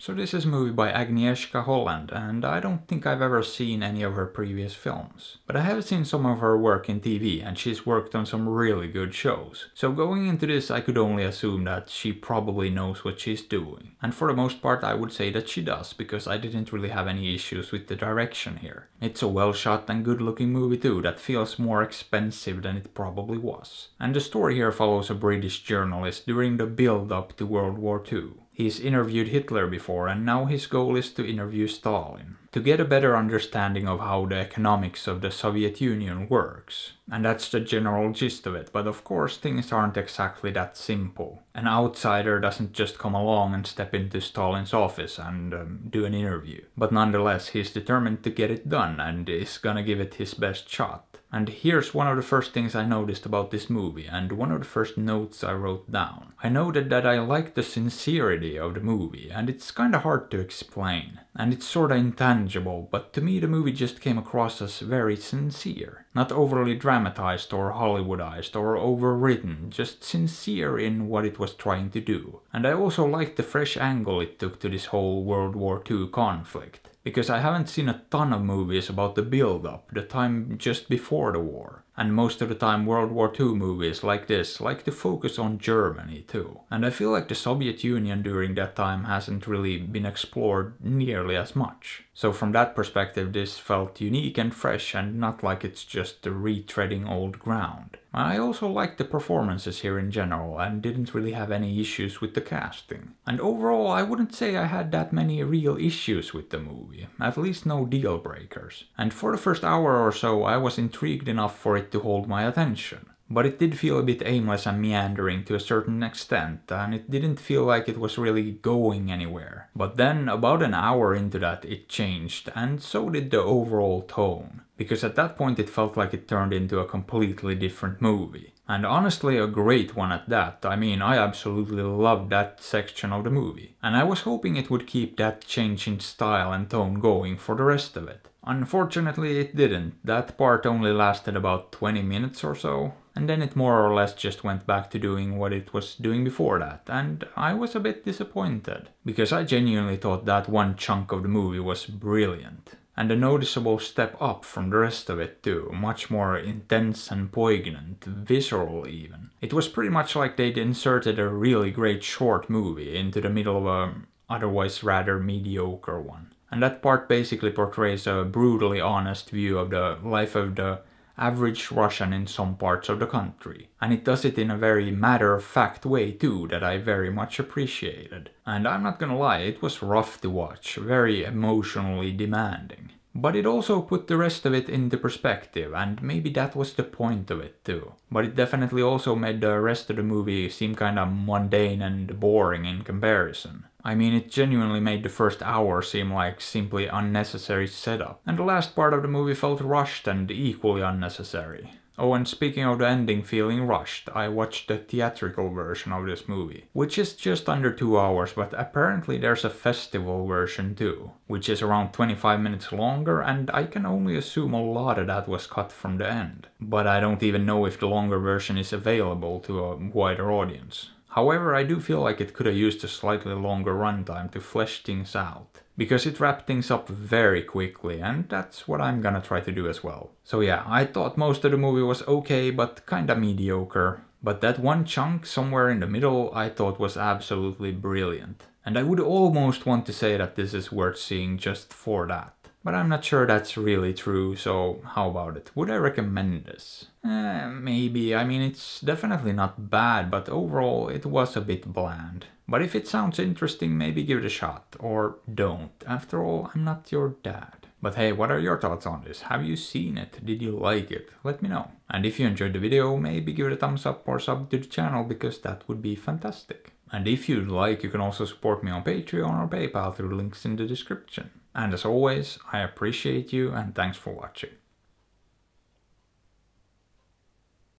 So this is a movie by Agnieszka Holland, and I don't think I've ever seen any of her previous films. But I have seen some of her work in TV, and she's worked on some really good shows. So going into this, I could only assume that she probably knows what she's doing. And for the most part, I would say that she does, because I didn't really have any issues with the direction here. It's a well shot and good looking movie too, that feels more expensive than it probably was. And the story here follows a British journalist during the build up to World War II. He's interviewed Hitler before, and now his goal is to interview Stalin, to get a better understanding of how the economics of the Soviet Union works. And that's the general gist of it, but of course things aren't exactly that simple. An outsider doesn't just come along and step into Stalin's office and do an interview. But nonetheless, he's determined to get it done and is gonna give it his best shot. And here's one of the first things I noticed about this movie, and one of the first notes I wrote down. I noted that I liked the sincerity of the movie, and it's kinda hard to explain. And it's sorta intangible, but to me the movie just came across as very sincere. Not overly dramatized or Hollywoodized or overwritten, just sincere in what it was trying to do. And I also liked the fresh angle it took to this whole World War II conflict. Because I haven't seen a ton of movies about the build-up, the time just before the war. And most of the time World War II movies like this like to focus on Germany too. And I feel like the Soviet Union during that time hasn't really been explored nearly as much. So from that perspective this felt unique and fresh and not like it's just retreading old ground. I also liked the performances here in general and didn't really have any issues with the casting. And overall I wouldn't say I had that many real issues with the movie, at least no deal breakers. And for the first hour or so I was intrigued enough for it to hold my attention. But it did feel a bit aimless and meandering to a certain extent, and it didn't feel like it was really going anywhere. But then, about an hour into that, it changed, and so did the overall tone. Because at that point it felt like it turned into a completely different movie. And honestly a great one at that. I mean, I absolutely loved that section of the movie. And I was hoping it would keep that change in style and tone going for the rest of it. Unfortunately it didn't. That part only lasted about 20 minutes or so. And then it more or less just went back to doing what it was doing before that, and I was a bit disappointed. Because I genuinely thought that one chunk of the movie was brilliant. And a noticeable step up from the rest of it too, much more intense and poignant, visceral even. It was pretty much like they'd inserted a really great short movie into the middle of a otherwise rather mediocre one. And that part basically portrays a brutally honest view of the life of the average Russian in some parts of the country. And it does it in a very matter-of-fact way too, that I very much appreciated. And I'm not gonna lie, it was rough to watch, very emotionally demanding. But it also put the rest of it into perspective, and maybe that was the point of it too. But it definitely also made the rest of the movie seem kinda mundane and boring in comparison. I mean, it genuinely made the first hour seem like simply unnecessary setup. And the last part of the movie felt rushed and equally unnecessary. Oh, and speaking of the ending feeling rushed, I watched the theatrical version of this movie, which is just under 2 hours, but apparently there's a festival version too, which is around 25 minutes longer, and I can only assume a lot of that was cut from the end. But I don't even know if the longer version is available to a wider audience. However, I do feel like it could have used a slightly longer runtime to flesh things out. Because it wrapped things up very quickly, and that's what I'm gonna try to do as well. So yeah, I thought most of the movie was okay, but kinda mediocre. But that one chunk somewhere in the middle I thought was absolutely brilliant. And I would almost want to say that this is worth seeing just for that. But I'm not sure that's really true, so how about it? Would I recommend this? Maybe. I mean, it's definitely not bad, but overall it was a bit bland. But if it sounds interesting, maybe give it a shot. Or don't. After all, I'm not your dad. But hey, what are your thoughts on this? Have you seen it? Did you like it? Let me know. And if you enjoyed the video, maybe give it a thumbs up or sub to the channel, because that would be fantastic. And if you'd like, you can also support me on Patreon or PayPal through links in the description. And as always, I appreciate you and thanks for watching.